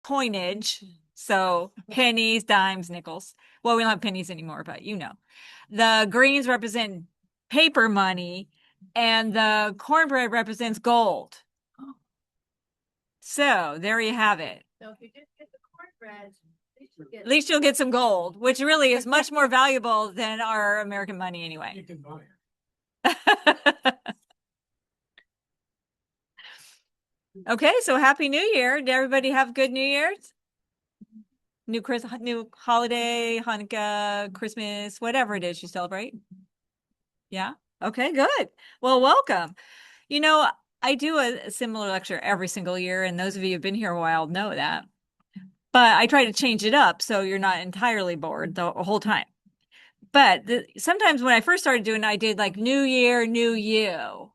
coinage. So pennies, dimes, nickels. Well, we don't have pennies anymore, but you know. The greens represent paper money, and the cornbread represents gold. So there you have it. So if you just get the cornbread, at least you'll get some gold, which really is much more valuable than our American money anyway. You can buy it. Okay, so Happy New Year. Did everybody have good New Year's? New holiday, Hanukkah, Christmas, whatever it is you celebrate? Yeah? Okay, good. Well, welcome. You know, I do a similar lecture every single year, and those of you who've been here a while know that. But I try to change it up so you're not entirely bored the whole time. But sometimes when I first started doing it, I did like New Year, New You.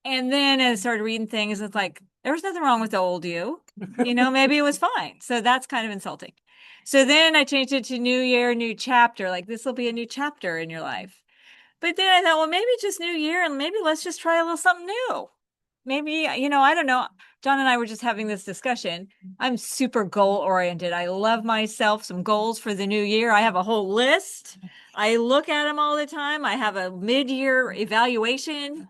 And then as I started reading things, it's like, there was nothing wrong with the old you. You know, maybe it was fine. So that's kind of insulting. So then I changed it to New Year, New Chapter. Like this will be a new chapter in your life. But then I thought, well, maybe just New Year and maybe let's just try a little something new. Maybe, you know, I don't know. John and I were just having this discussion. I'm super goal oriented. I love myself some goals for the new year. I have a whole list. I look at them all the time. I have a mid-year evaluation.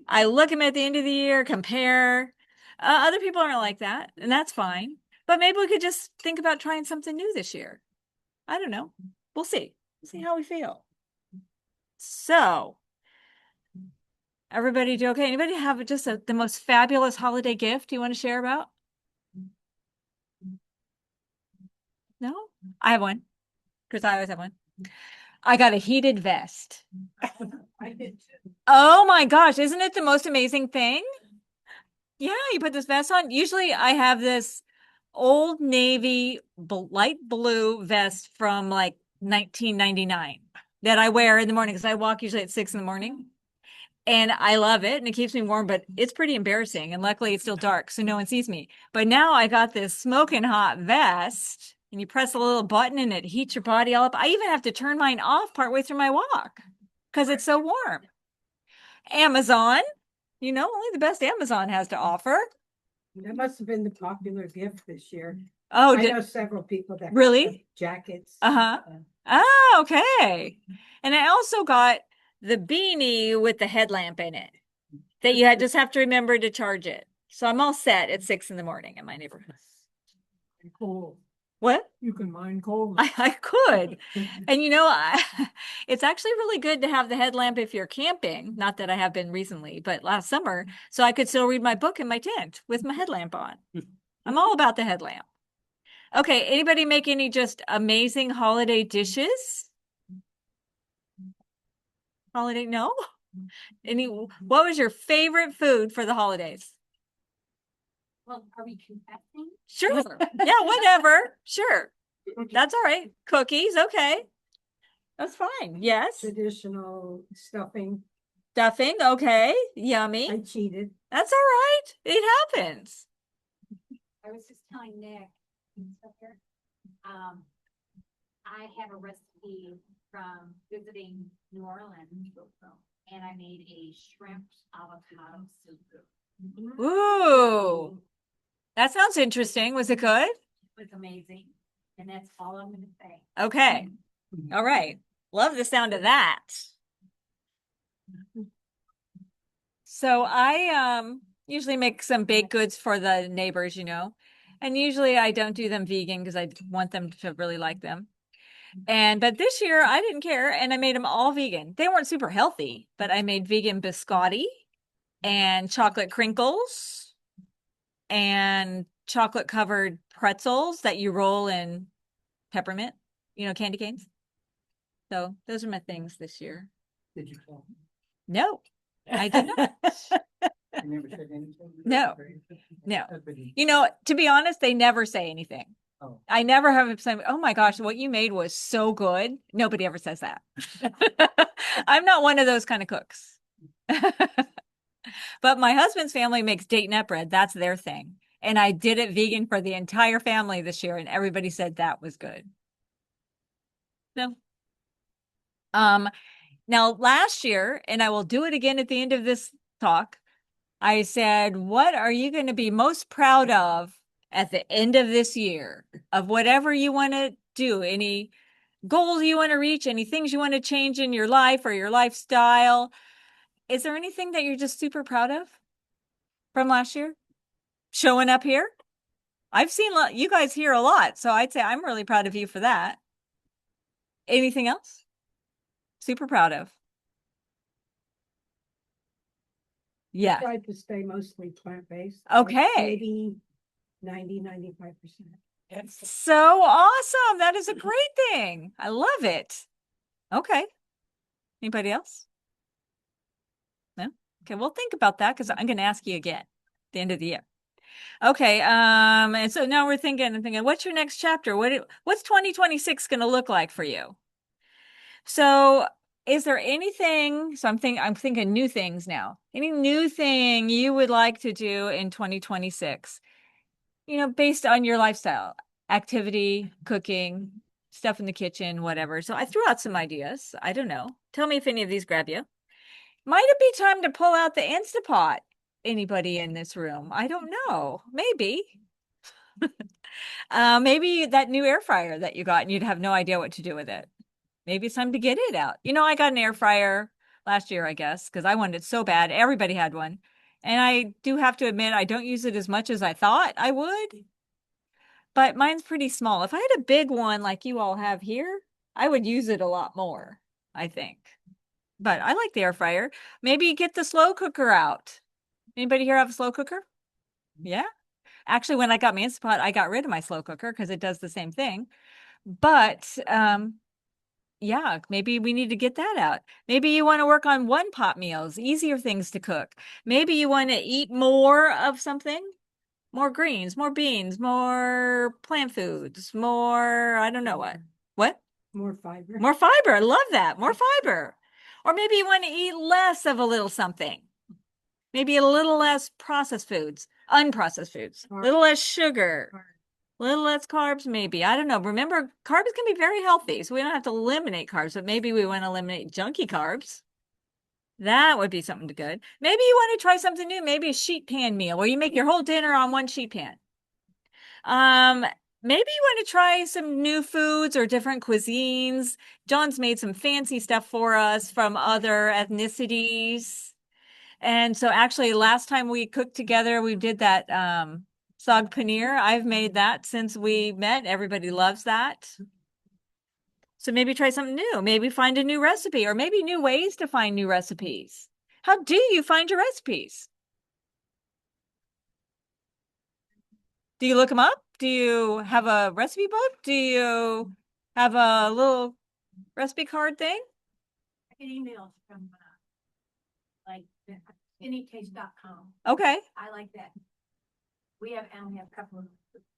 I look at them at the end of the year, compare. Other people aren't like that, and that's fine. But maybe we could just think about trying something new this year. I don't know. We'll see. See how we feel. So, everybody do okay? Anybody have just the most fabulous holiday gift you want to share about? No? I have one. Because I always have one. I got a heated vest. I did too. Oh my gosh, isn't it the most amazing thing? Yeah, you put this vest on. Usually I have this Old Navy light blue vest from like 1999 that I wear in the morning because I walk usually at 6 in the morning. And I love it and it keeps me warm, but it's pretty embarrassing. And luckily it's still dark, so no one sees me. But now I got this smoking hot vest and you press a little button and it heats your body all up. I even have to turn mine off partway through my walk because it's so warm. Amazon, you know, only the best Amazon has to offer. That must have been the popular gift this year. Oh, I know several people that really? got jackets. Uh-huh. Oh, okay. And I also got the beanie with the headlamp in it that you just have to remember to charge it. So I'm all set at 6 in the morning in my neighborhood. Cool. What? You can mine coal. I could. And you know, it's actually really good to have the headlamp if you're camping. Not that I have been recently, but last summer. So I could still read my book in my tent with my headlamp on. I'm all about the headlamp. Okay, anybody make any just amazing holiday dishes? Holiday, no? What was your favorite food for the holidays? Well, are we confessing? Sure. Yeah, whatever. Sure. That's all right. Cookies, okay. That's fine. Yes. Traditional stuffing. Stuffing, okay. Yummy. I cheated. That's all right. It happens. I was just telling Nick, I have a recipe from visiting New Orleans, and I made a shrimp avocado soup. Ooh, that sounds interesting. Was it good? It was amazing, and that's all I'm going to say. Okay. All right. Love the sound of that. So I usually make some baked goods for the neighbors, you know. And usually I don't do them vegan because I want them to really like them. But this year I didn't care and I made them all vegan. They weren't super healthy, but I made vegan biscotti and chocolate crinkles and chocolate covered pretzels that you roll in peppermint, you know, candy canes. So those are my things this year. Did you call? No, I did not. You never said anything? No. No. You know, to be honest, they never say anything. Oh. I never have a saying, oh my gosh, what you made was so good. Nobody ever says that. I'm not one of those kind of cooks. But my husband's family makes date nut bread. That's their thing. And I did it vegan for the entire family this year, and everybody said that was good. No. Now last year, and I will do it again at the end of this talk, I said, what are you going to be most proud of at the end of this year of whatever you want to do, any goals you want to reach, any things you want to change in your life or your lifestyle. Is there anything that you're just super proud of from last year? Showing up here? I've seen you guys here a lot, so I'd say I'm really proud of you for that. Anything else? Super proud of. Yeah. Tried to stay mostly plant-based. Okay. Maybe 95%. So awesome. That is a great thing. I love it. Okay. Anybody else? No? Okay, well, think about that because I'm going to ask you again at the end of the year. Okay, and so now we're thinking, what's your next chapter? What's 2026 going to look like for you? So is there anything, so I'm thinking new things now. Any new thing you would like to do in 2026? Based on your lifestyle, activity, cooking, stuff in the kitchen, whatever. So I threw out some ideas. I don't know. Tell me if any of these grab you. Might it be time to pull out the Instapot? Anybody in this room? I don't know. Maybe. Maybe that new air fryer that you got and you'd have no idea what to do with it. Maybe it's time to get it out. I got an air fryer last year, I guess, because I wanted it so bad. Everybody had one. And I do have to admit, I don't use it as much as I thought I would. But mine's pretty small. If I had a big one like you all have here, I would use it a lot more, I think. But I like the air fryer. Maybe get the slow cooker out. Anybody here have a slow cooker? Yeah. Actually, when I got my Instapot, I got rid of my slow cooker because it does the same thing. But yeah, maybe we need to get that out. Maybe you want to work on one pot meals, easier things to cook. Maybe you want to eat more of something, more greens, more beans, more plant foods, more, I don't know what. What? More fiber. More fiber. I love that. More fiber. Or maybe you want to eat less of a little something. Maybe a little less processed foods, unprocessed foods, a little less sugar, a little less carbs, maybe. I don't know. Remember, carbs can be very healthy, so we don't have to eliminate carbs, but maybe we want to eliminate junky carbs. That would be something good. Maybe you want to try something new, maybe a sheet pan meal where you make your whole dinner on one sheet pan. Maybe you want to try some new foods or different cuisines. John's made some fancy stuff for us from other ethnicities. And so actually last time we cooked together, we did that sag paneer. I've made that since we met. Everybody loves that. So maybe try something new. Maybe find a new recipe or maybe new ways to find new recipes. How do you find your recipes? Do you look them up? Do you have a recipe book? Do you have a little recipe card thing? I get emails from like skinnytaste.com. Okay. I like that. We have a couple of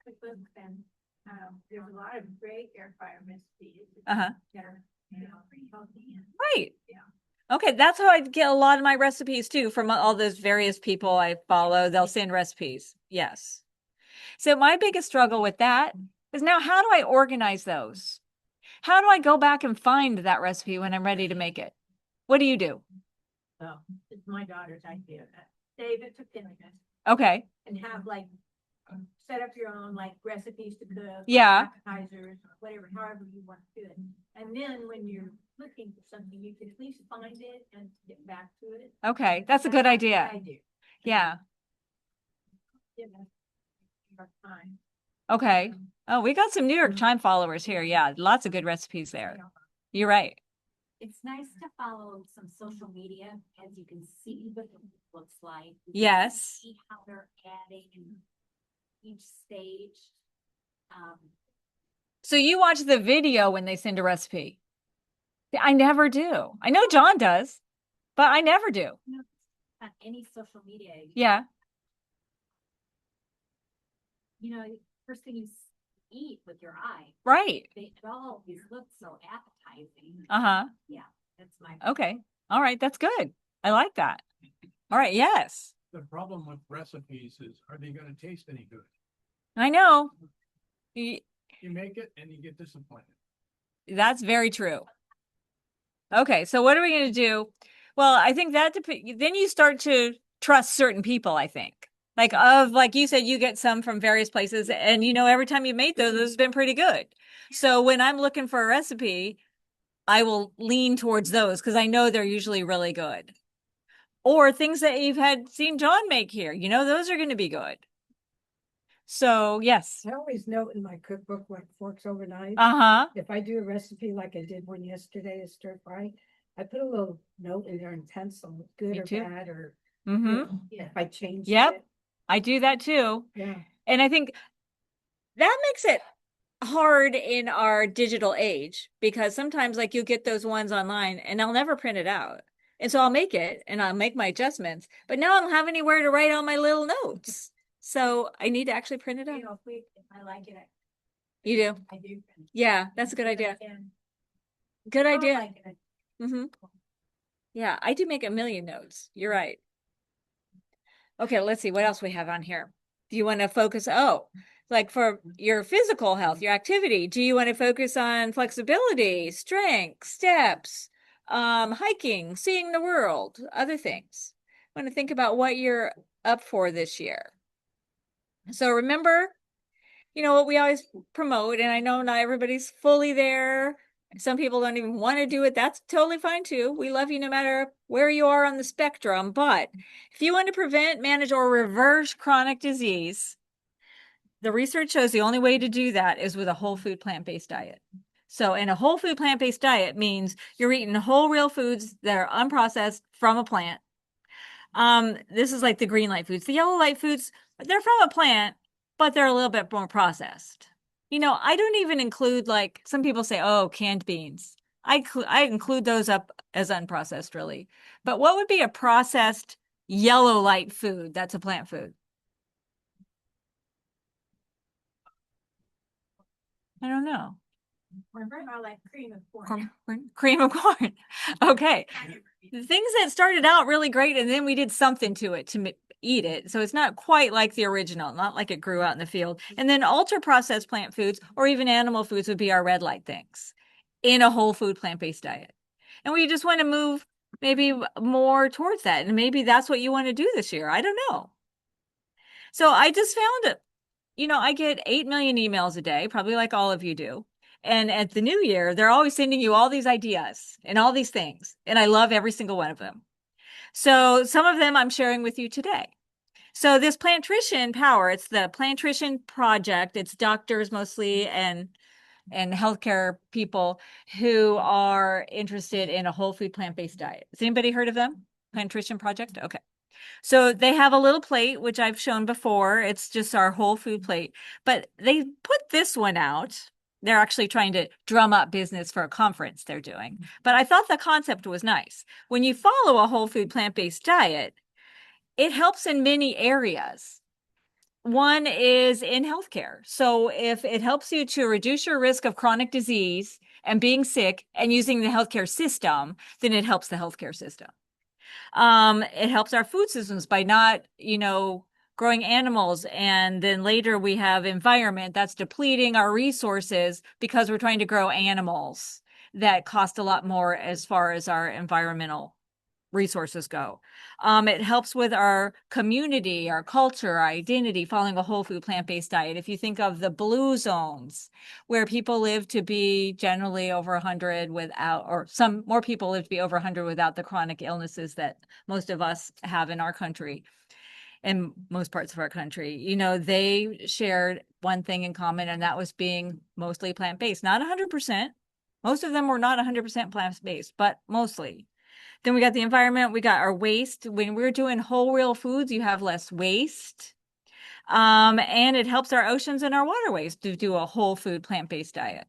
cookbooks and there's a lot of great air fryer recipes. Uh-huh. That are, pretty healthy. Right. Yeah. Okay, that's how I get a lot of my recipes too from all those various people I follow. They'll send recipes. Yes. So my biggest struggle with that is now how do I organize those? How do I go back and find that recipe when I'm ready to make it? What do you do? So it's my daughter's idea. Save it to Pinterest Okay. and have set up your own recipes to cook. Yeah. Appetizers or whatever, however you want to do it. And then when you're looking for something, you can at least find it and get back to it. Okay. That's a good idea. I do. Yeah. Our time. Okay. Oh, we got some New York Times followers here. Yeah. Lots of good recipes there. You're right. It's nice to follow some social media as you can see what it looks like. You can Yes. See how they're adding in each stage. So you watch the video when they send a recipe? I never do. I know John does, but I never do. On any social media. Yeah. First thing you eat with your eye. Right. They always look so appetizing. Uh-huh. Yeah, that's my. Okay. All right. That's good. I like that. All right. Yes. The problem with recipes is, are they gonna taste any good? I know. You make it and you get disappointed. That's very true. Okay. So what are we going to do? Well, I think that then you start to trust certain people, I think. Like you said, you get some from various places, and every time you made those have been pretty good. So when I'm looking for a recipe, I will lean towards those because I know they're usually really good. Or things that you've had seen John make here, those are going to be good. So yes. I always note in my cookbook, like forks over knives, Uh-huh. if I do a recipe like I did one yesterday, a stir fry, I put a little note in there in pencil, good Me or too. bad, or Mm-hmm. if I changed Yep. it. I do that too. Yeah. And I think that makes it hard in our digital age because sometimes like you get those ones online and I'll never print it out. And so I'll make it and I'll make my adjustments, but now I don't have anywhere to write all my little notes. So I need to actually print it out. If I like it, You do? I do. Yeah, that's a good idea. And Good I idea. like it. Mm-hmm. Yeah, I do make a million notes. You're right. Okay, let's see what else we have on here. Do you want to focus? Oh, like for your physical health, your activity, do you want to focus on flexibility, strength, steps, hiking, seeing the world, other things? Want to think about what you're up for this year. So remember, what we always promote, and I know not everybody's fully there. Some people don't even want to do it. That's totally fine too. We love you no matter where you are on the spectrum. But if you want to prevent, manage, or reverse chronic disease, the research shows the only way to do that is with a whole food plant-based diet. So, in a whole food plant-based diet means you're eating whole real foods that are unprocessed from a plant. This is like the green light foods. The yellow light foods, they're from a plant, but they're a little bit more processed. I don't even include like some people say, oh, canned beans. I include those up as unprocessed, really. But what would be a processed yellow light food that's a plant food? I don't know. I like cream of corn. Cream of corn. Okay. The things that started out really great, and then we did something to it to eat it. So it's not quite like the original, not like it grew out in the field. And then ultra processed plant foods or even animal foods would be our red light things in a whole food plant-based diet. And we just want to move maybe more towards that. And maybe that's what you want to do this year. I don't know. So I just found it. I get 8 million emails a day, probably like all of you do. And at the new year, they're always sending you all these ideas and all these things. And I love every single one of them. So some of them I'm sharing with you today. So this Plantrition Power, it's the Plantrition Project. It's doctors mostly and healthcare people who are interested in a whole food plant-based diet. Has anybody heard of them? Plantrition Project? Okay. So they have a little plate, which I've shown before. It's just our whole food plate. But they put this one out. They're actually trying to drum up business for a conference they're doing. But I thought the concept was nice. When you follow a whole food plant-based diet, it helps in many areas. One is in healthcare. So if it helps you to reduce your risk of chronic disease and being sick and using the healthcare system, then it helps the healthcare system. It helps our food systems by not, growing animals. And then later we have environment that's depleting our resources because we're trying to grow animals that cost a lot more as far as our environmental resources go. It helps with our community, our culture, our identity, following a whole food plant-based diet. If you think of the blue zones where people live to be generally over 100 without, or some more people live to be over 100 without the chronic illnesses that most of us have in our country and most parts of our country, they shared one thing in common, and that was being mostly plant-based, not 100%. Most of them were not 100% plant-based, but mostly. Then we got the environment. We got our waste. When we're doing whole real foods, you have less waste. And it helps our oceans and our waterways to do a whole food plant-based diet.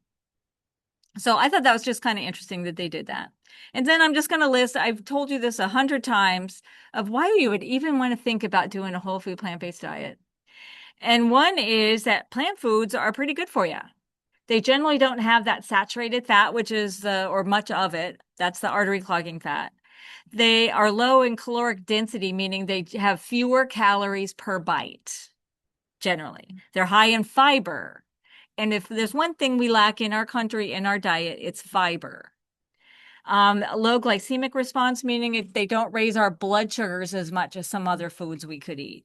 So I thought that was just kind of interesting that they did that. And then I'm just going to list, I've told you this 100 times, of why you would even want to think about doing a whole food plant-based diet. And one is that plant foods are pretty good for you. They generally don't have that saturated fat, which is or much of it. That's the artery clogging fat. They are low in caloric density, meaning they have fewer calories per bite, generally. They're high in fiber. And if there's one thing we lack in our country, in our diet, it's fiber. Low glycemic response, meaning if they don't raise our blood sugars as much as some other foods we could eat.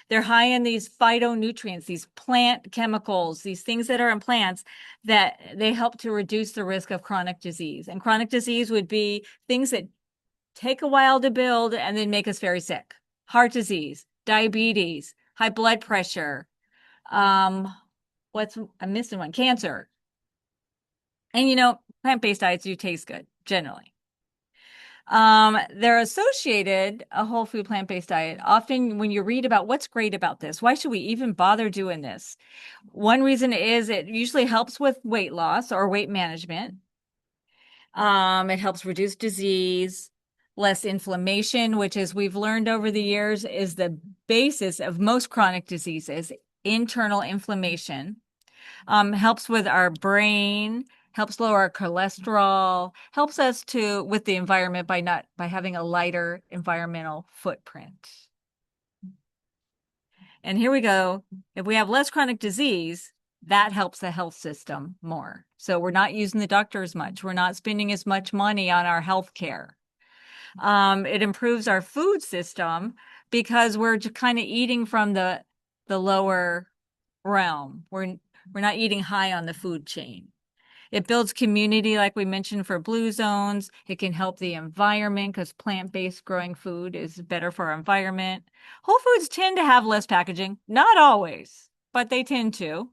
They're high in these phytonutrients, these plant chemicals, these things that are in plants that they help to reduce the risk of chronic disease. And chronic disease would be things that take a while to build and then make us very sick. Heart disease, diabetes, high blood pressure, I'm missing one, cancer. And plant-based diets do taste good, generally. They're associated, a whole food plant-based diet. Often when you read about what's great about this, why should we even bother doing this? One reason is it usually helps with weight loss or weight management. It helps reduce disease, less inflammation, which, as we've learned over the years, is the basis of most chronic diseases, internal inflammation. Helps with our brain, helps lower our cholesterol, helps us with the environment by having a lighter environmental footprint. And here we go. If we have less chronic disease, that helps the health system more. So we're not using the doctor as much. We're not spending as much money on our health care. It improves our food system because we're just kind of eating from the lower realm. We're not eating high on the food chain. It builds community, like we mentioned, for blue zones. It can help the environment because plant-based growing food is better for our environment. Whole foods tend to have less packaging, not always, but they tend to,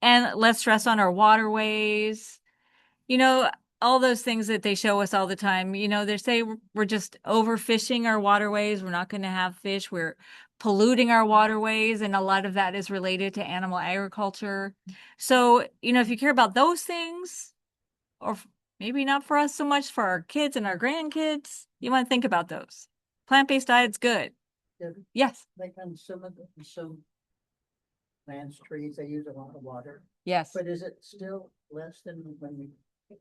and less stress on our waterways. All those things that they show us all the time. They say we're just overfishing our waterways. We're not going to have fish. We're polluting our waterways, and a lot of that is related to animal agriculture. So, if you care about those things, or maybe not for us so much, for our kids and our grandkids, you want to think about those. Plant-based diet's good. Yeah. Yes. Like on some plants, trees, they use a lot of water, Yes. but is it still less than when we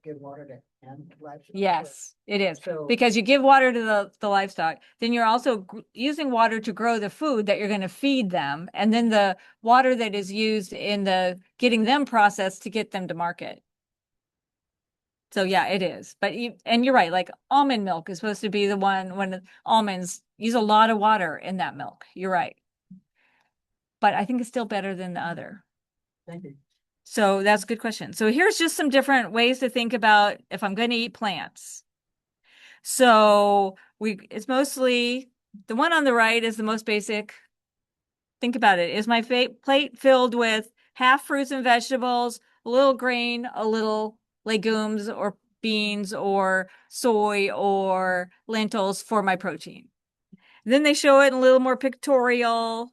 give water to animal livestock? Yes, it is. So- Because you give water to the livestock, then you're also using water to grow the food that you're going to feed them. And then the water that is used in the getting them processed to get them to market. So yeah, it is. And you're right, like almond milk is supposed to be the one when the almonds use a lot of water in that milk. You're right. But I think it's still better than the other. Thank you. So that's a good question. So here's just some different ways to think about if I'm going to eat plants. So it's mostly, the one on the right is the most basic. Think about it. Is my plate filled with half fruits and vegetables, a little grain, a little legumes or beans or soy or lentils for my protein? Then they show it a little more pictorial.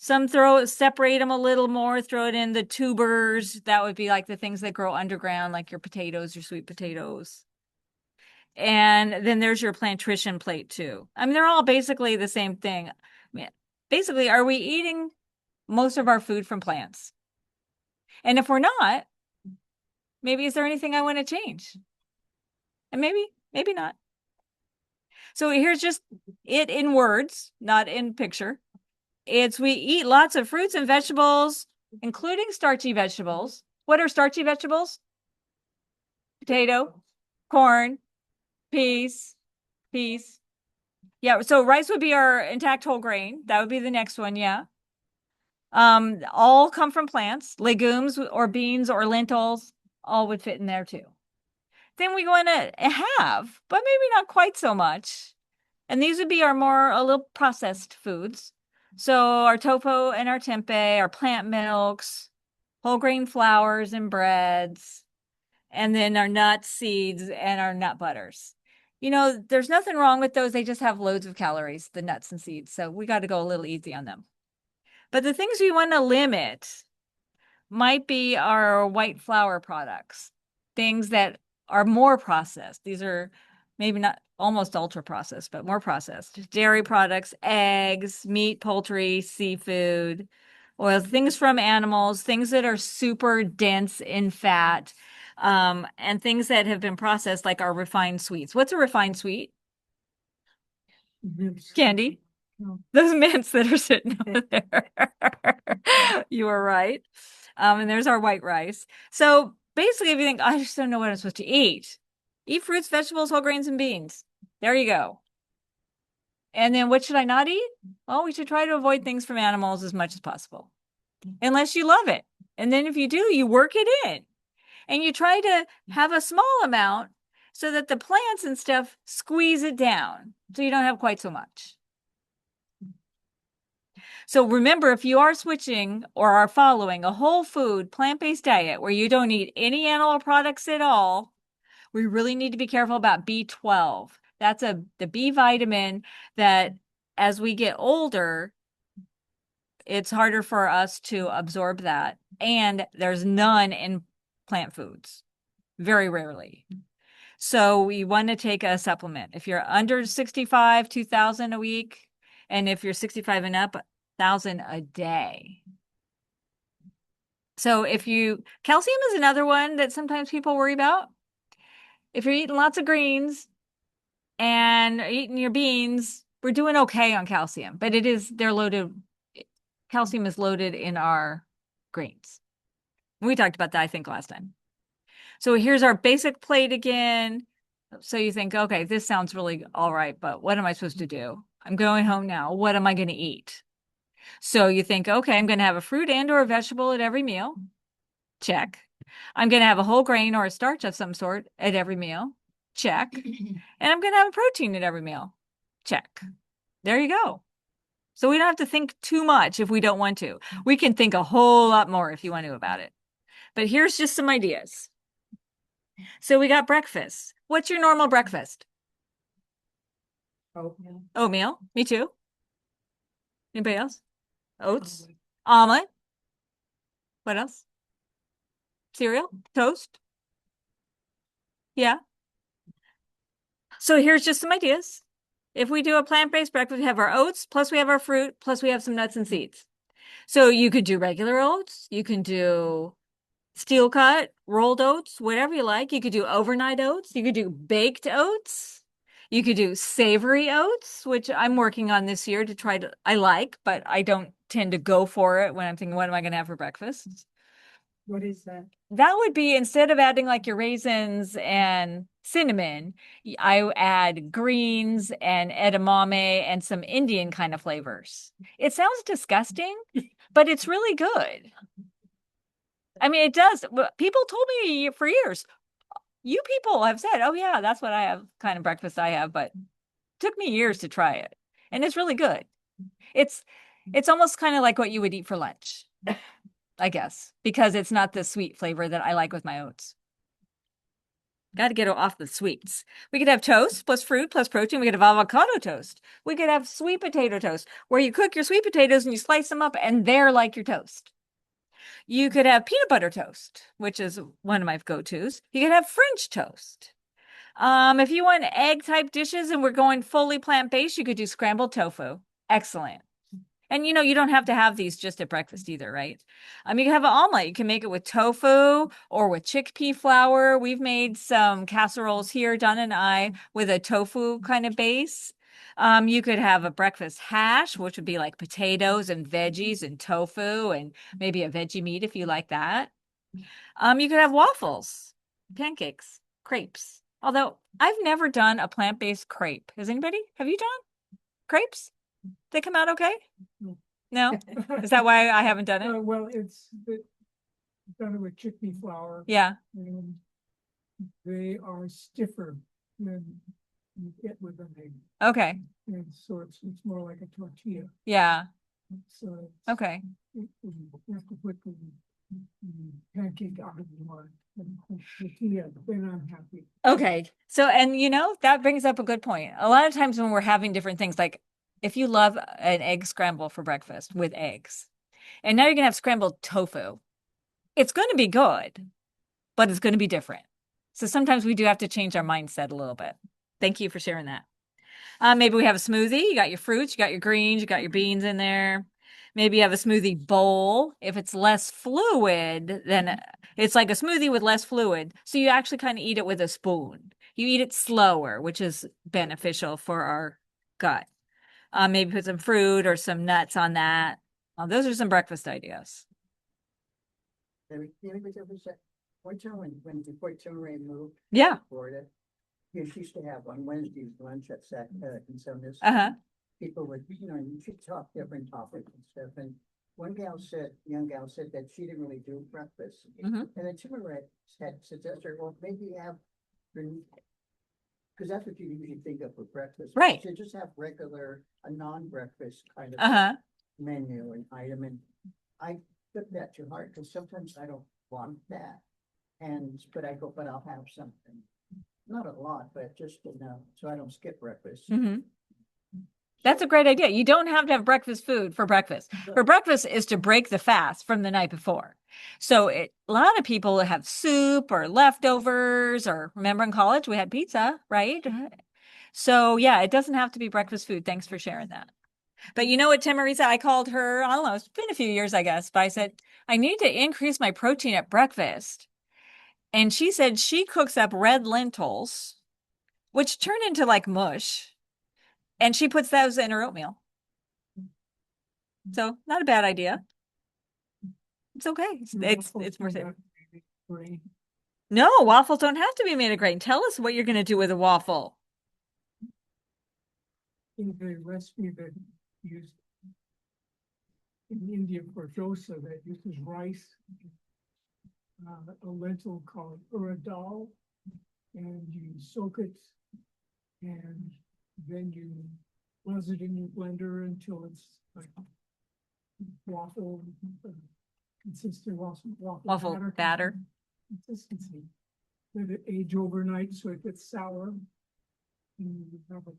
Some separate them a little more, throw it in the tubers. That would be like the things that grow underground, like your potatoes, your sweet potatoes. And then there's your plantation plate too. I mean, they're all basically the same thing. Basically, are we eating most of our food from plants? And if we're not, maybe is there anything I want to change? And maybe not. So here's just it in words, not in picture. We eat lots of fruits and vegetables, including starchy vegetables. What are starchy vegetables? Potato, corn, peas. Yeah, so rice would be our intact whole grain. That would be the next one, yeah. All come from plants. Legumes or beans or lentils, all would fit in there too. Then we go into have, but maybe not quite so much. And these would be a little processed foods. So our tofu and our tempeh, our plant milks, whole grain flours and breads, and then our nuts, seeds, and our nut butters. There's nothing wrong with those. They just have loads of calories, the nuts and seeds. So we got to go a little easy on them. But the things we want to limit might be our white flour products, things that are more processed. These are maybe not almost ultra processed, but more processed. Dairy products, eggs, meat, poultry, seafood, oils, things from animals, things that are super dense in fat, and things that have been processed, like our refined sweets. What's a refined sweet? Candy. Those mints that are sitting over there. You were right. And there's our white rice. So basically, if you think, I just don't know what I'm supposed to eat fruits, vegetables, whole grains, and beans. There you go. There you go. And then what should I not eat? Well, we should try to avoid things from animals as much as possible, unless you love it. And then if you do, you work it in and you try to have a small amount so that the plants and stuff squeeze it down so you don't have quite so much. So remember, if you are switching or are following a whole food plant-based diet where you don't eat any animal products at all, we really need to be careful about B12. That's the B vitamin that as we get older, it's harder for us to absorb that. And there's none in plant foods, very rarely. So we want to take a supplement. If you're under 65, 2,000 a week. And if you're 65 and up, 1,000 a day. So calcium is another one that sometimes people worry about. If you're eating lots of greens and eating your beans, we're doing okay on calcium, but calcium is loaded in our greens. We talked about that, I think, last time. So here's our basic plate again. So you think, okay, this sounds really all right, but what am I supposed to do? I'm going home now. What am I going to eat? So you think, okay, I'm going to have a fruit and or a vegetable at every meal. Check. I'm going to have a whole grain or a starch of some sort at every meal. Check. And I'm going to have a protein at every meal. Check. There you go. So we don't have to think too much if we don't want to. We can think a whole lot more if you want to about it. But here's just some ideas. So we got breakfast. What's your normal breakfast? Oatmeal. Oatmeal. Me too. Anybody else? Oats. Omelet. What else? Cereal. Toast. Yeah. So here's just some ideas. If we do a plant-based breakfast, we have our oats, plus we have our fruit, plus we have some nuts and seeds. So you could do regular oats. You can do steel cut, rolled oats, whatever you like. You could do overnight oats. You could do baked oats. You could do savory oats, which I'm working on this year I like, but I don't tend to go for it when I'm thinking, what am I going to have for breakfast? What is that? That would be, instead of adding like your raisins and cinnamon, I add greens and edamame and some Indian kind of flavors. It sounds disgusting, but it's really good. I mean, it does. People told me for years, you people have said, oh yeah, that's what I have, kind of breakfast I have, but it took me years to try it. And it's really good. It's almost kind of like what you would eat for lunch, I guess, because it's not the sweet flavor that I like with my oats. Got to get off the sweets. We could have toast plus fruit plus protein. We could have avocado toast. We could have sweet potato toast, where you cook your sweet potatoes and you slice them up and they're like your toast. You could have peanut butter toast, which is one of my go-tos. You could have French toast. If you want egg type dishes and we're going fully plant-based, you could do scrambled tofu. Excellent. And you don't have to have these just at breakfast either, right? You can have an omelet. You can make it with tofu or with chickpea flour. We've made some casseroles here, Donna and I, with a tofu kind of base. You could have a breakfast hash, which would be like potatoes and veggies and tofu and maybe a veggie meat if you like that. You could have waffles, pancakes, crepes. Although I've never done a plant-based crepe. Have you done crepes? They come out okay? No? Is that why I haven't done it? Well, done it with chickpea flour. Yeah. And they are stiffer than you get with an egg. Okay. And so it's more like a tortilla. Yeah. So Okay. you have to put the pancake out of the mud. And tortilla, then I'm happy. Okay. So, and that brings up a good point. A lot of times when we're having different things, like if you love an egg scramble for breakfast with eggs, and now you're going to have scrambled tofu, it's going to be good, but it's going to be different. So sometimes we do have to change our mindset a little bit. Thank you for sharing that. Maybe we have a smoothie. You got your fruits, you got your greens, you got your beans in there. Maybe you have a smoothie bowl. If it's less fluid, then it's like a smoothie with less fluid. So you actually kind of eat it with a spoon. You eat it slower, which is beneficial for our gut. Maybe put some fruit or some nuts on that. Those are some breakfast ideas. One time when before Timmeray moved. Yeah. Florida, she used to have on Wednesdays lunch at in Sundays. Uh-huh. people would, you should talk different topics and stuff, and one young gal said that she didn't really do breakfast. Mhm. And then Timber had suggested, well, maybe have, because that's what you usually think of for breakfast. Right. So just have a non-breakfast kind of Uh-huh. menu and item, and I took that to heart, because sometimes I don't want that. But I'll have something, not a lot, but just enough, so I don't skip breakfast. Mhm. That's a great idea. You don't have to have breakfast food for breakfast. For breakfast is to break the fast from the night before. So a lot of people have soup or leftovers, or remember in college we had pizza, right? So yeah, it doesn't have to be breakfast food. Thanks for sharing that. But you know what, Tim Marisa, I called her, I don't know, it's been a few years, I guess, but I said, I need to increase my protein at breakfast. And she said she cooks up red lentils, which turn into like mush, and she puts those in her oatmeal. So not a bad idea. It's okay. It's more safe. Grain. No, waffles don't have to be made of grain. Tell us what you're going to do with a waffle. In the recipe that used in India for dosa that uses rice, a lentil called urad dal, and you soak it, and then you buzz it in your blender until it's like waffle, consistent Waffle batter. consistency. Let it age overnight so it gets sour. And you have it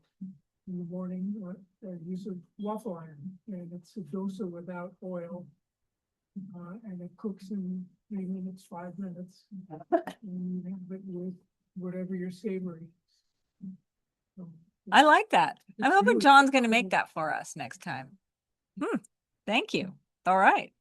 in the morning, or use a waffle iron, and it's a dosa without oil. And it cooks in 3 minutes, 5 minutes. And you have it with whatever your savory is. So I like that. I'm it's hoping really John's going to make cool. that for us next time. Thank you. All right.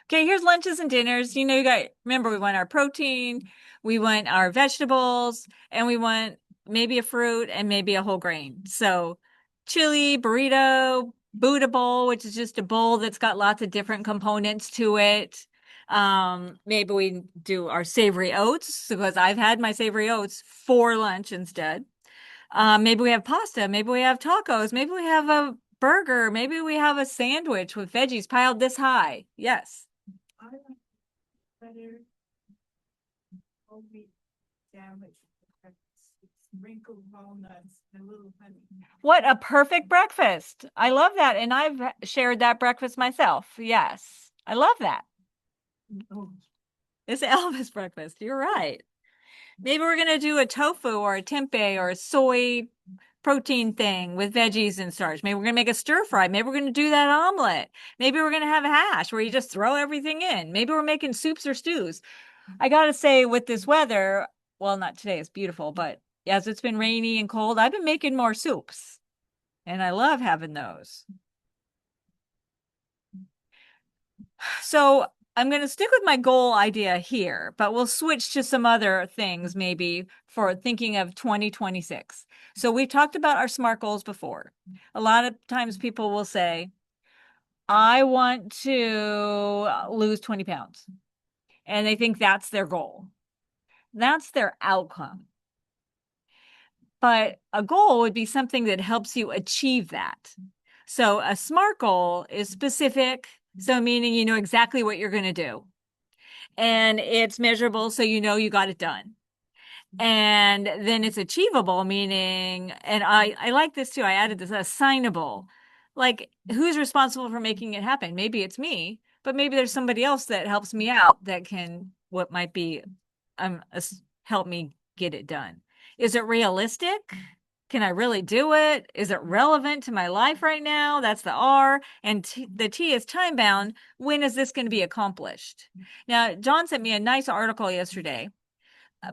Okay, here's lunches and dinners. Remember, we want our protein, we want our vegetables, and we want maybe a fruit and maybe a whole grain. So chili, burrito, Buddha bowl, which is just a bowl that's got lots of different components to it. Maybe we do our savory oats, because I've had my savory oats for lunch instead. Maybe we have pasta, maybe we have tacos, maybe we have a burger, maybe we have a sandwich with veggies piled this high. Yes. I like butter, whole wheat sandwich, sprinkled walnuts, and a little honey. What a perfect breakfast. I love that. And I've shared that breakfast myself. Yes. I love that. Oh, It's Elvis breakfast. You're right. Maybe we're going to do a tofu or a tempeh or a soy protein thing with veggies and starch. Maybe we're going to make a stir fry. Maybe we're going to do that omelet. Maybe we're going to have a hash where you just throw everything in. Maybe we're making soups or stews. I got to say, with this weather, well, not today, it's beautiful, but as it's been rainy and cold, I've been making more soups. And I love having those. So I'm going to stick with my goal idea here, but we'll switch to some other things maybe for thinking of 2026. So we've talked about our SMART goals before. A lot of times people will say, I want to lose 20 pounds. And they think that's their goal. That's their outcome. But a goal would be something that helps you achieve that. So a SMART goal is specific. So meaning you know exactly what you're going to do. And it's measurable, so you know you got it done. And then it's achievable, meaning, and I like this too. I added this assignable. Like, who's responsible for making it happen? Maybe it's me, but maybe there's somebody else that helps me out that can, what might be, help me get it done. Is it realistic? Can I really do it? Is it relevant to my life right now? That's the R. And the T is time bound. When is this going to be accomplished? Now, John sent me a nice article yesterday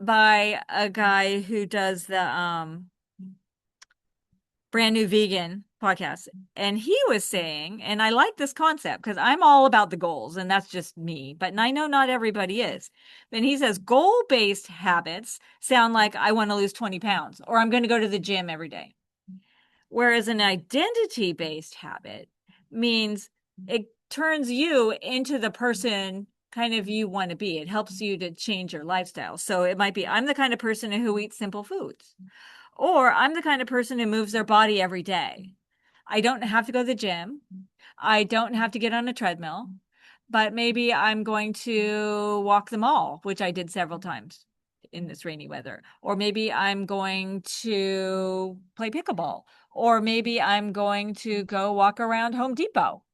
by a guy who does the Brand New Vegan podcast. And he was saying, and I like this concept because I'm all about the goals, and that's just me, but I know not everybody is. And he says goal-based habits sound like I want to lose 20 pounds or I'm going to go to the gym every day. Whereas an identity-based habit means it turns you into the person kind of you want to be. It helps you to change your lifestyle. So it might be, I'm the kind of person who eats simple foods. Or I'm the kind of person who moves their body every day. I don't have to go to the gym. I don't have to get on a treadmill, but maybe I'm going to walk the mall, which I did several times in this rainy weather. Or maybe I'm going to play pickleball, or maybe I'm going to go walk around Home Depot.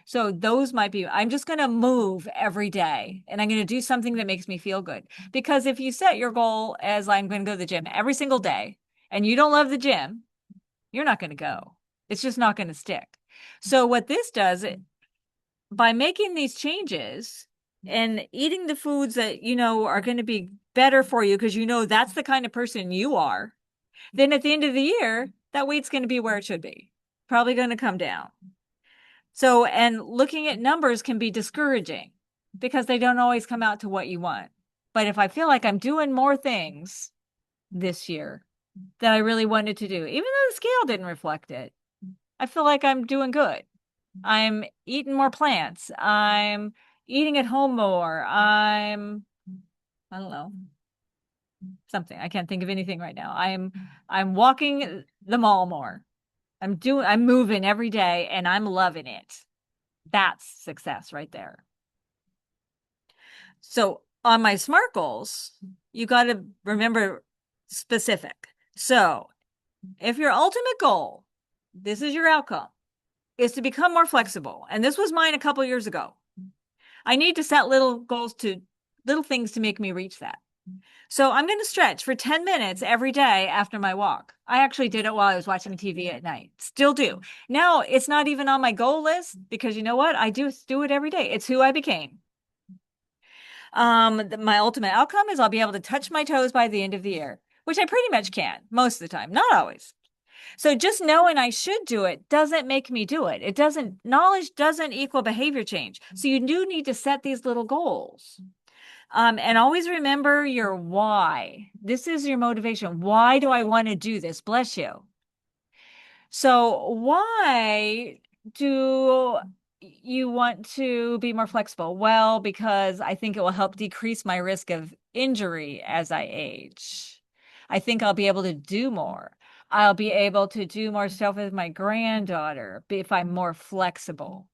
So those might be, I'm just going to move every day and I'm going to do something that makes me feel good. Because if you set your goal as I'm going to go to the gym every single day and you don't love the gym, you're not going to go. It's just not going to stick. So what this does, by making these changes and eating the foods that you know are going to be better for you because you know that's the kind of person you are, then at the end of the year, that weight's going to be where it should be. Probably going to come down. So, and looking at numbers can be discouraging because they don't always come out to what you want. But if I feel like I'm doing more things this year that I really wanted to do, even though the scale didn't reflect it, I feel like I'm doing good. I'm eating more plants. I'm eating at home more. I don't know, something. I can't think of anything right now. I'm walking the mall more. I'm moving every day and I'm loving it. That's success right there. So on my SMART goals, you got to remember specific. So if your ultimate goal, this is your outcome, is to become more flexible. And this was mine a couple years ago. I need to set little goals to little things to make me reach that. So I'm going to stretch for 10 minutes every day after my walk. I actually did it while I was watching TV at night. Still do. Now it's not even on my goal list because you know what? I do it every day. It's who I became. My ultimate outcome is I'll be able to touch my toes by the end of the year, which I pretty much can most of the time, not always. So just knowing I should do it doesn't make me do it. Knowledge doesn't equal behavior change. So you do need to set these little goals. And always remember your why. This is your motivation. Why do I want to do this? Bless you. So why do you want to be more flexible? Well, because I think it will help decrease my risk of injury as I age. I think I'll be able to do more. I'll be able to do more stuff with my granddaughter if I'm more flexible.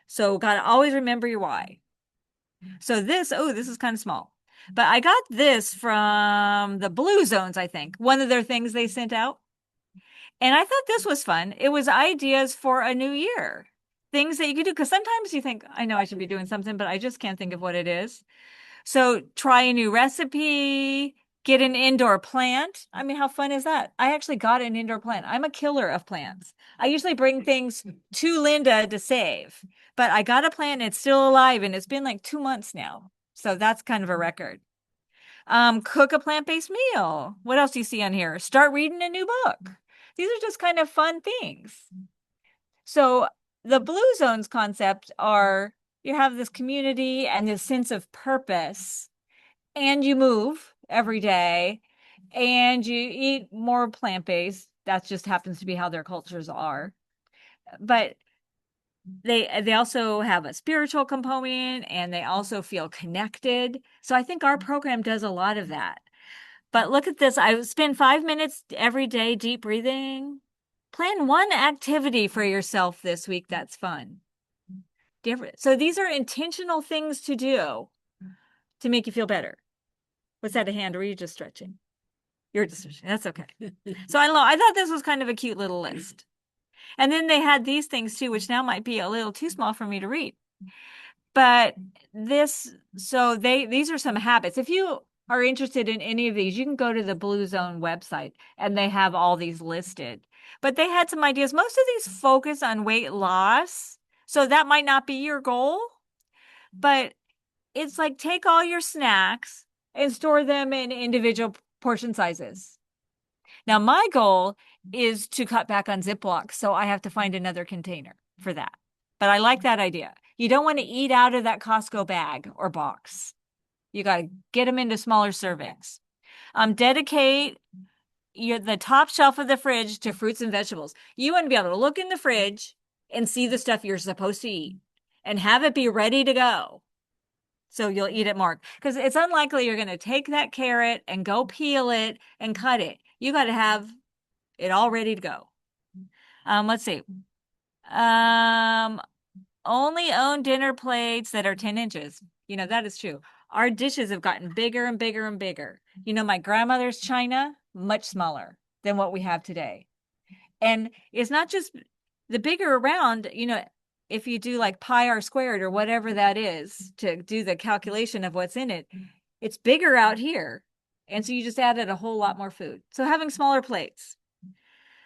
So gotta always remember your why. So this is kind of small, but I got this from the Blue Zones, I think, one of their things they sent out. And I thought this was fun. It was ideas for a new year, things that you could do. Because sometimes you think, I know I should be doing something, but I just can't think of what it is. So try a new recipe, get an indoor plant. I mean, how fun is that? I actually got an indoor plant. I'm a killer of plants. I usually bring things to Linda to save, but I got a plant and it's still alive and it's been like 2 months now. So that's kind of a record. Cook a plant-based meal. What else do you see on here? Start reading a new book. These are just kind of fun things. So the Blue Zones concept are you have this community and this sense of purpose, and you move every day, and you eat more plant-based. That just happens to be how their cultures are. But they also have a spiritual component and they also feel connected. So I think our program does a lot of that. But look at this. I spend 5 minutes every day deep breathing. Plan one activity for yourself this week that's fun. Different. So these are intentional things to do to make you feel better. Was that a hand or were you just stretching? You're just stretching. That's okay. So I don't know. I thought this was kind of a cute little list. And then they had these things too, which now might be a little too small for me to read. But these are some habits. If you are interested in any of these, you can go to the Blue Zone website and they have all these listed. But they had some ideas. Most of these focus on weight loss. So that might not be your goal, but it's like take all your snacks and store them in individual portion sizes. Now, my goal is to cut back on Ziploc, so I have to find another container for that. But I like that idea. You don't want to eat out of that Costco bag or box. You got to get them into smaller servings. Dedicate the top shelf of the fridge to fruits and vegetables. You want to be able to look in the fridge and see the stuff you're supposed to eat and have it be ready to go. So you'll eat it more because it's unlikely you're going to take that carrot and go peel it and cut it. You got to have it all ready to go. Let's see. Um, only own dinner plates that are 10 inches. You know, that is true. Our dishes have gotten bigger and bigger and bigger. You know, my grandmother's china, much smaller than what we have today. And it's not just the bigger around, you know, if you do like pi r squared or whatever that is to do the calculation of what's in it, it's bigger out here. And so you just added a whole lot more food. So having smaller plates.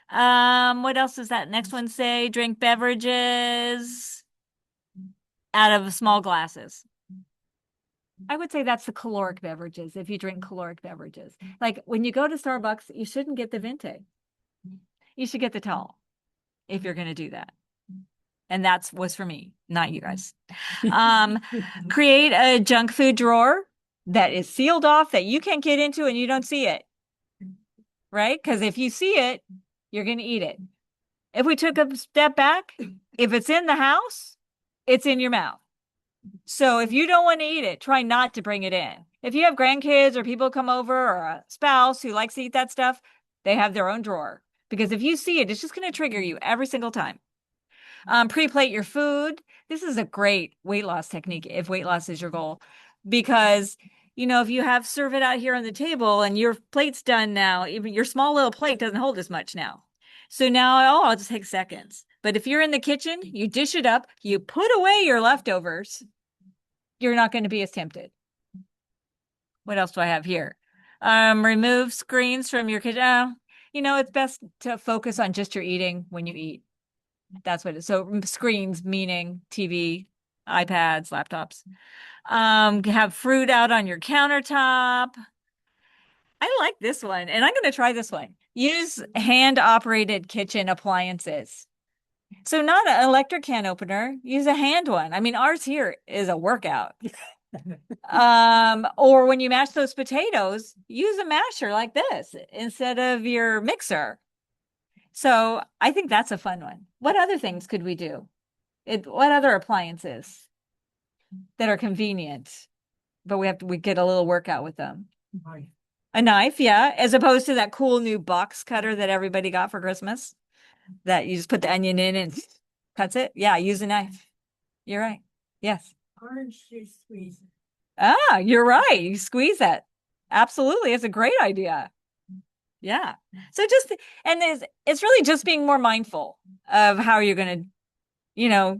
What else does that next one say? Drink beverages out of small glasses. I would say that's the caloric beverages if you drink caloric beverages. Like when you go to Starbucks, you shouldn't get the venti. You should get the tall if you're going to do that. And that's was for me, not you guys. Create a junk food drawer that is sealed off that you can't get into and you don't see it. Right? Because if you see it, you're going to eat it. If we took a step back, if it's in the house, it's in your mouth. So if you don't want to eat it, try not to bring it in. If you have grandkids or people come over or a spouse who likes to eat that stuff, they have their own drawer. Because if you see it, it's just going to trigger you every single time. Pre-plate your food. This is a great weight loss technique if weight loss is your goal. Because, you know, if you have serve it out here on the table and your plate's done now, even your small little plate doesn't hold as much now. So now, I'll just take seconds. But if you're in the kitchen, you dish it up, you put away your leftovers, you're not going to be as tempted. What else do I have here? Remove screens from your kitchen. You know, it's best to focus on just your eating when you eat. That's what it is. So screens, meaning TV, iPads, laptops. Have fruit out on your countertop. I like this one, and I'm going to try this one. Use hand-operated kitchen appliances. So not an electric can opener, use a hand one. I mean, ours here is a workout. Or when you mash those potatoes, use a masher like this instead of your mixer. So I think that's a fun one. What other things could we do? What other appliances that are convenient, but we get a little workout with them? Knife. A knife, yeah, as opposed to that cool new box cutter that everybody got for Christmas that you just put the onion in and cuts it. Yeah, use a knife. You're right. Yes. Orange juice squeeze. Ah, you're right. You squeeze it. Absolutely. It's a great idea. Yeah. So just, and it's really just being more mindful of how you're going to, you know,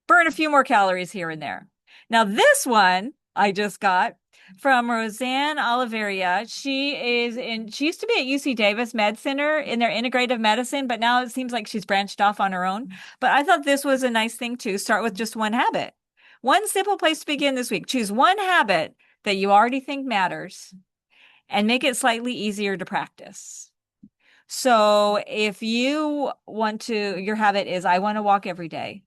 burn a few more calories here and there. Now, this one I just got from Roseanne Oliveria. She used to be at UC Davis Med Center in their integrative medicine, but now it seems like she's branched off on her own. But I thought this was a nice thing to start with just one habit. One simple place to begin this week. Choose one habit that you already think matters and make it slightly easier to practice. So if you want to, your habit is, I want to walk every day.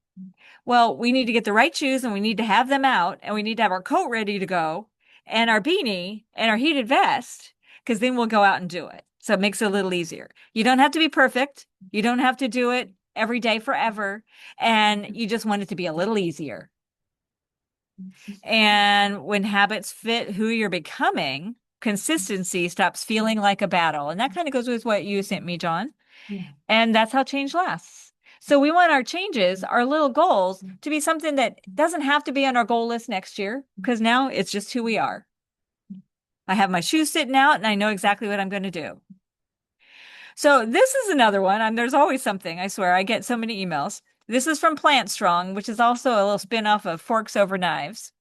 Well, we need to get the right shoes and we need to have them out and we need to have our coat ready to go and our beanie and our heated vest because then we'll go out and do it. So it makes it a little easier. You don't have to be perfect. You don't have to do it every day forever. And you just want it to be a little easier. And when habits fit who you're becoming, consistency stops feeling like a battle. And that kind of goes with what you sent me, John. And that's how change lasts. So we want our changes, our little goals, to be something that doesn't have to be on our goal list next year, because now it's just who we are. I have my shoes sitting out and I know exactly what I'm going to do. So this is another one. And there's always something, I swear. I get so many emails. This is from Plant Strong, which is also a little spin-off of Forks Over Knives.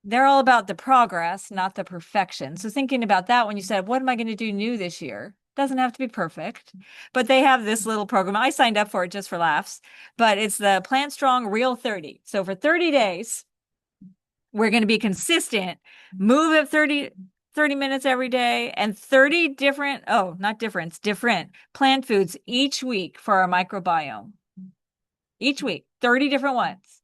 They're all about the progress, not the perfection. So thinking about that when you said, what am I going to do new this year? Doesn't have to be perfect, but they have this little program. I signed up for it just for laughs, but it's the Plant Strong Real 30. So for 30 days, we're going to be consistent, move at 30 minutes every day and 30 different plant foods each week for our microbiome. Each week, 30 different ones.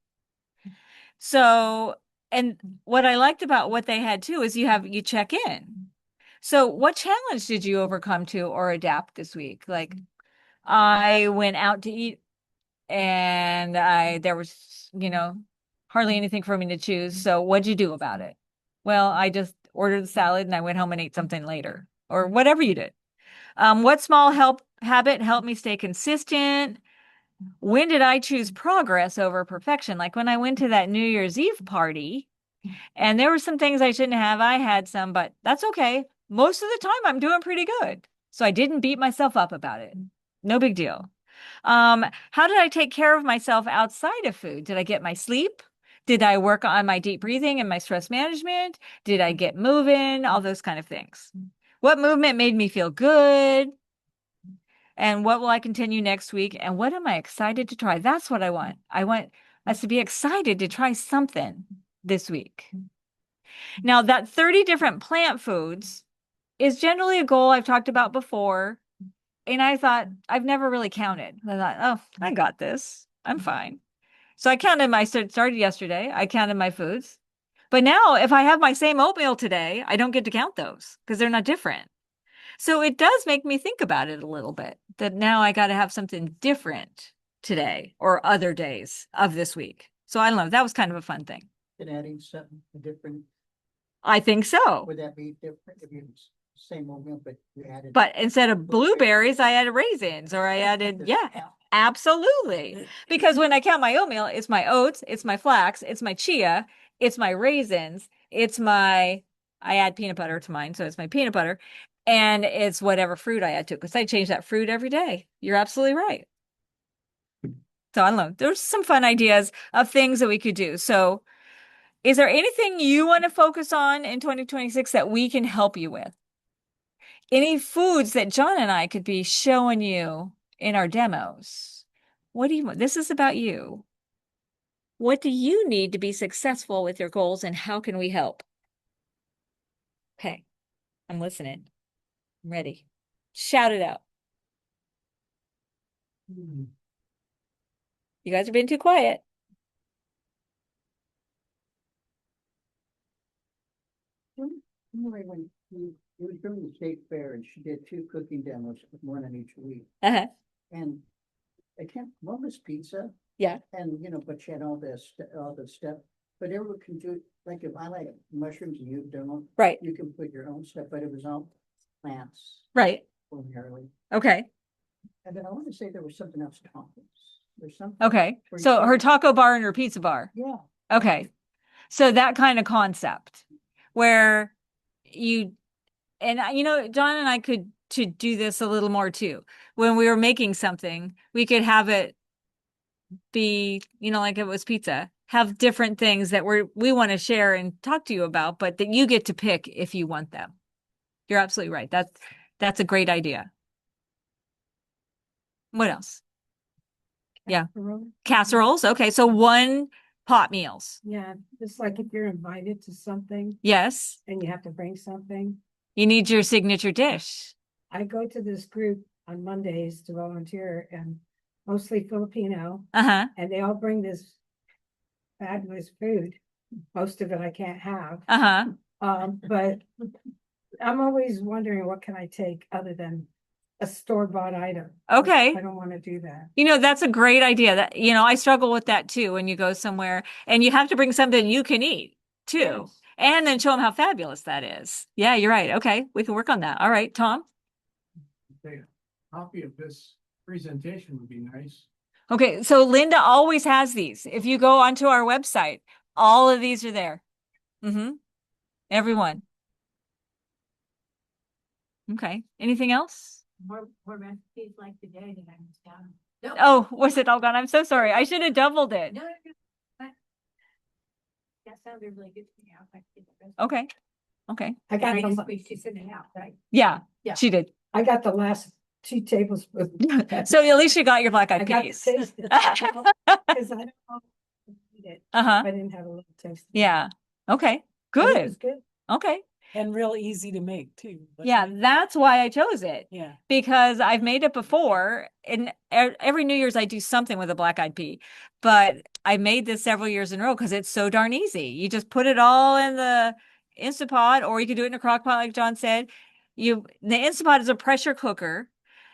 So, and what I liked about what they had too is you check in. So what challenge did you overcome to or adapt this week? Like I went out to eat and there was, hardly anything for me to choose. So what'd you do about it? Well, I just ordered the salad and I went home and ate something later or whatever you did. What small habit helped me stay consistent? When did I choose progress over perfection? Like when I went to that New Year's Eve party and there were some things I shouldn't have. I had some, but that's okay. Most of the time I'm doing pretty good. So I didn't beat myself up about it. No big deal. How did I take care of myself outside of food? Did I get my sleep? Did I work on my deep breathing and my stress management? Did I get moving? All those kind of things. What movement made me feel good? And what will I continue next week? And what am I excited to try? That's what I want. I want us to be excited to try something this week. Now, that 30 different plant foods is generally a goal I've talked about before. And I thought, I've never really counted. I thought, oh, I got this. I'm fine. So I counted started yesterday. I counted my foods. But now, if I have my same oatmeal today, I don't get to count those because they're not different. So it does make me think about it a little bit that now I got to have something different today or other days of this week. So I don't know. That was kind of a fun thing. And adding something different, I think so. would that be different if you same oatmeal, but you added? But instead of blueberries, I added raisins or I added, yeah, absolutely. Because when I count my oatmeal, it's my oats, it's my flax, it's my chia, it's my raisins, I add peanut butter to mine. So it's my peanut butter and it's whatever fruit I add to it because I change that fruit every day. You're absolutely right. So I don't know. There's some fun ideas of things that we could do. So is there anything you want to focus on in 2026 that we can help you with? Any foods that John and I could be showing you in our demos? What do you want? This is about you. What do you need to be successful with your goals and how can we help? Okay, I'm listening. I'm ready. Shout it out. You guys are being too quiet. Anyway, when it was from the state fair and she did 2 cooking demos, one on each week. Uh-huh. And one was pizza. Yeah. And, but she had all this stuff, but everyone can do, like if I like mushrooms and you don't. Right. You can put your own stuff, but it was all plants Right. primarily. Okay. And then I want to say there was something else, tacos. There's something. Okay. where you So take- her taco bar and her pizza bar. Yeah. Okay. So that kind of concept where John and I could to do this a little more too. When we were making something, we could have it be, like it was pizza, have different things that we want to share and talk to you about, but that you get to pick if you want them. You're absolutely right. That's a great idea. What else? Yeah. Casseroles. Okay. So 1 pot meals. Yeah, just like if you're invited to something Yes. and you have to bring something. You need your signature dish. I go to this group on Mondays to volunteer and mostly Filipino, Uh-huh. and they all bring this fabulous food. Most of it I can't have. Uh-huh. But I'm always wondering what can I take other than a store-bought item. Okay. I don't want to do that. That's a great idea. That, I struggle with that too when you go somewhere and you have to bring something you can eat too. Yes. And then show them how fabulous that is. Yeah, you're right. Okay. We can work on that. All right, Tom. Okay, a copy of this presentation would be nice. Okay. So Linda always has these. If you go onto our website, all of these are there. Mm-hmm. Everyone. Okay. Anything else? More recipes like today that I missed out on. No. Oh, was it all gone? I'm so sorry. I should have doubled it. No. That sounded really good to me. I was like, get the rest. Okay. Okay. I got And I the, guess she sent it out, right? Yeah, Yeah. she did. I got the last 2 tablespoons. So at least you got your black I eyed got to peas. taste it. Because I don't know if I eat it. Uh-huh. I didn't have a little taste. Yeah. Okay. But it Good. was good. Okay. And real easy to make too. Yeah, that's why I chose it. Yeah. Because I've made it before, and every New Year's I do something with a black-eyed pea. But I made this several years in a row because it's so darn easy. You just put it all in the Instapot, or you could do it in a crock pot, like John said. The Instapot is a pressure cooker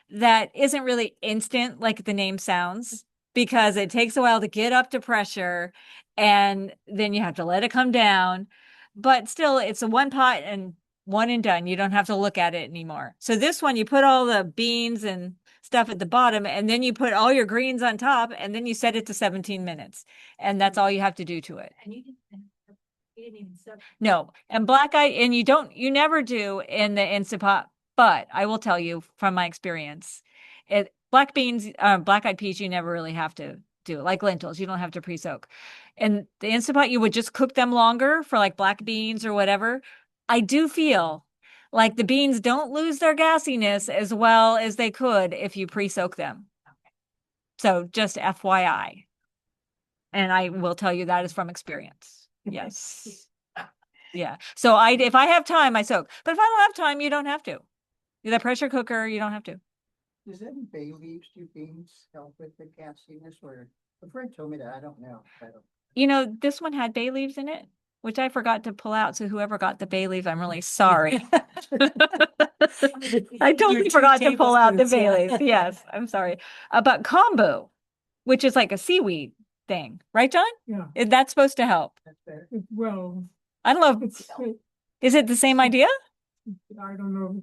that isn't really instant, like the name sounds, because it takes a while to get up to pressure, and then you have to let it come down. But still, it's a 1 pot, and One and done. You don't have to look at it anymore. So this one, you put all the beans and stuff at the bottom, and then you put all your greens on top, and then you set it to 17 minutes. And that's all you have to do to it. And you didn't even soak. No, and and you never do in the Instant Pot, but I will tell you from my experience, black-eyed peas, you never really have to do, like lentils, you don't have to pre-soak. And the Instant Pot, you would just cook them longer for like black beans or whatever. I do feel like the beans don't lose their gassiness as well as they could if you pre-soak them. So just FYI. And I will tell you that is from experience. Yes. Yeah. So if I have time, I soak. But if I don't have time, you don't have to. The pressure cooker, you don't have to. Does any bay leaves do beans help with the gassiness, or a friend told me that, I don't know. I don't. You know, this one had bay leaves in it, which I forgot to pull out. So whoever got the bay leaves, I'm really sorry. I totally forgot to pull out the bay leaves. Yes, I'm sorry. But kombu, which is like a seaweed thing, right, John? Yeah, That's supposed to help. That's better. well, I don't know. it's, Is it the same idea? I don't know.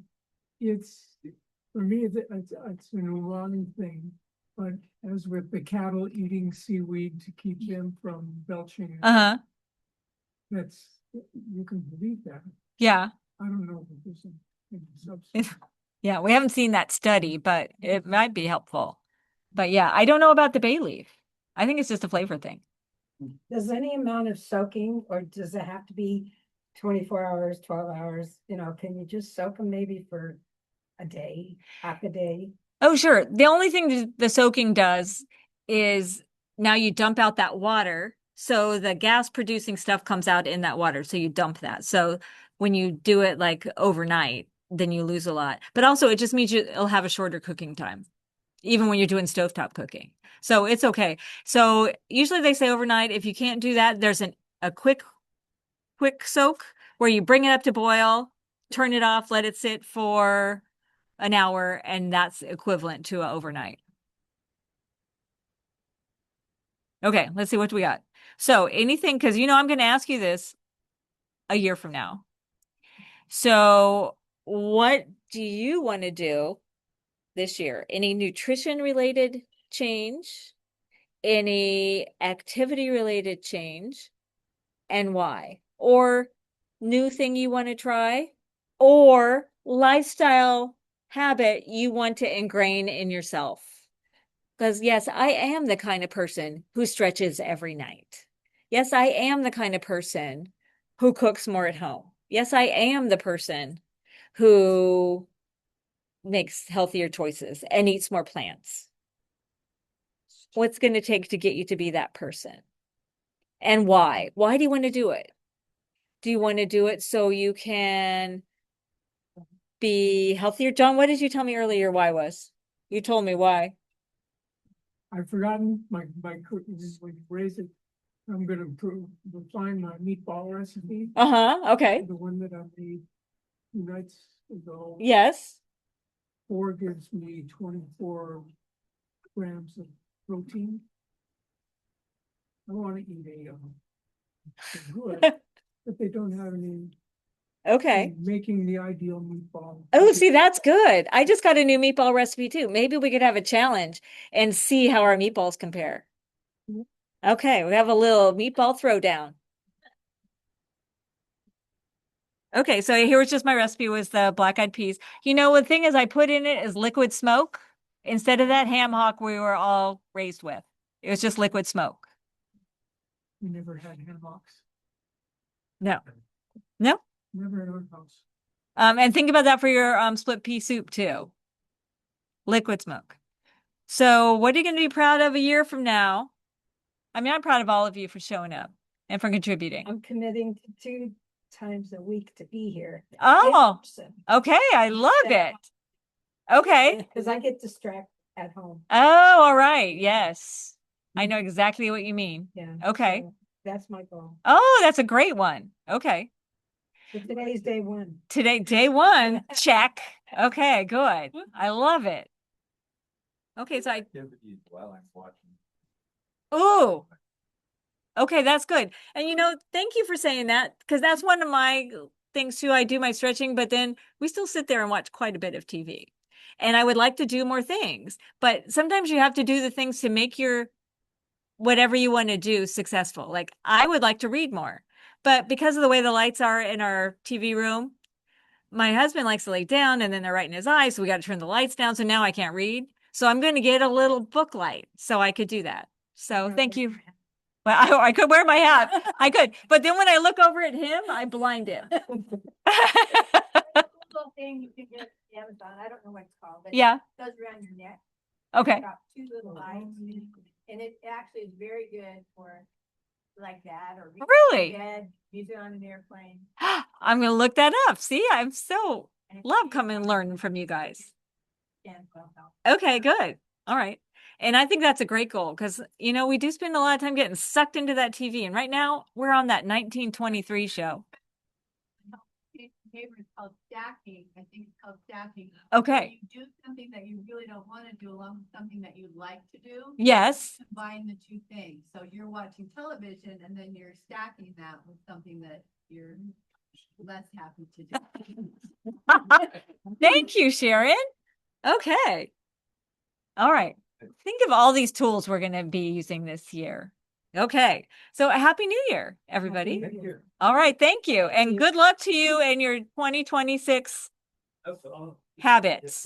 It's, for me, it's an umami thing. But as with the cattle eating seaweed to keep them from belching, Uh-huh. that's, you can believe that. Yeah. I don't know if there's any substance. Yeah, we haven't seen that study, but it might be helpful. But yeah, I don't know about the bay leaf. I think it's just a flavor thing. Does any amount of soaking, or does it have to be 24 hours, 12 hours? You know, can you just soak them maybe for a day, half a day? Oh, sure. The only thing the soaking does is now you dump out that water. So the gas producing stuff comes out in that water. So you dump that. So when you do it like overnight, then you lose a lot. But also it just means it'll have a shorter cooking time, even when you're doing stovetop cooking. So it's okay. So usually they say overnight. If you can't do that, there's a quick soak where you bring it up to boil, turn it off, let it sit for an hour, and that's equivalent to overnight. Okay, let's see what we got. So anything, because I'm going to ask you this a year from now. So what do you want to do this year? Any nutrition related change? Any activity related change? And why? Or new thing you want to try? Or lifestyle habit you want to ingrain in yourself? Because yes, I am the kind of person who stretches every night. Yes, I am the kind of person who cooks more at home. Yes, I am the person who makes healthier choices and eats more plants. What's going to take to get you to be that person? And why? Why do you want to do it? Do you want to do it so you can be healthier? John, what did you tell me earlier why was? You told me why. I've forgotten my cooking, when you raise it, I'm gonna refine my meatball recipe. Uh-huh. Okay. The one that I made 2 nights ago. Yes. 4 gives me 24 grams of protein. I want to eat a good, but they don't have any. Okay. Making the ideal meatball. Oh, see, that's good. I just got a new meatball recipe too. Maybe we could have a challenge and see how our meatballs compare. Okay, we have a little meatball throwdown. Okay, so here's just my recipe was the black-eyed peas. The thing is I put in it is liquid smoke instead of that ham hock we were all raised with. It was just liquid smoke. You never had ham hocks? No. No? Never in our house. And think about that for your split pea soup too. Liquid smoke. So what are you going to be proud of a year from now? I mean, I'm proud of all of you for showing up and for contributing. I'm committing to 2 times a week to be here. Oh, okay. I love it. Okay. Because I get distracted at home. Oh, all right. Yes. I know exactly what you mean. Yeah. Okay. So that's my goal. Oh, that's a great one. Okay. So today's day 1. Today, day 1, check. Okay, good. I love it. Okay, so Activities while I'm watching. ooh. Okay, that's good. And thank you for saying that because that's one of my things too. I do my stretching, but then we still sit there and watch quite a bit of TV. And I would like to do more things, but sometimes you have to do the things to make your whatever you want to do successful. Like I would like to read more, but because of the way the lights are in our TV room, my husband likes to lay down and then they're right in his eyes. So we got to turn the lights down. So now I can't read. So I'm going to get a little book light so I could do that. So thank you. Well, I could wear my hat. I could. But then when I look over at him, I blind him. Little thing you can get at Amazon, I don't know what it's called, but. Yeah. It goes around your neck. Okay. It's got two little lights, and it actually is very good for like that, or. Really? Bed, use it on an airplane. I'm going to look that up. See, I'm so and it's love cheap. coming and learning from you guys. Yeah, well, no. Okay, good. All right. And I think that's a great goal because, we do spend a lot of time getting sucked into that TV. And right now we're on that 1923 show. Neighbors called stacking. I think it's called stacking. Okay. You do something that you really don't want to do along with something that you'd like to do. Yes. Combine the two things. So you're watching television and then you're stacking that with something that you're less happy to do. Thank you, Sharon. Okay. All right. Think of all these tools we're going to be using this year. Okay. So a happy new year, everybody. Thank you. All right. Thank you. And good luck to you and your 2026 That's all. habits.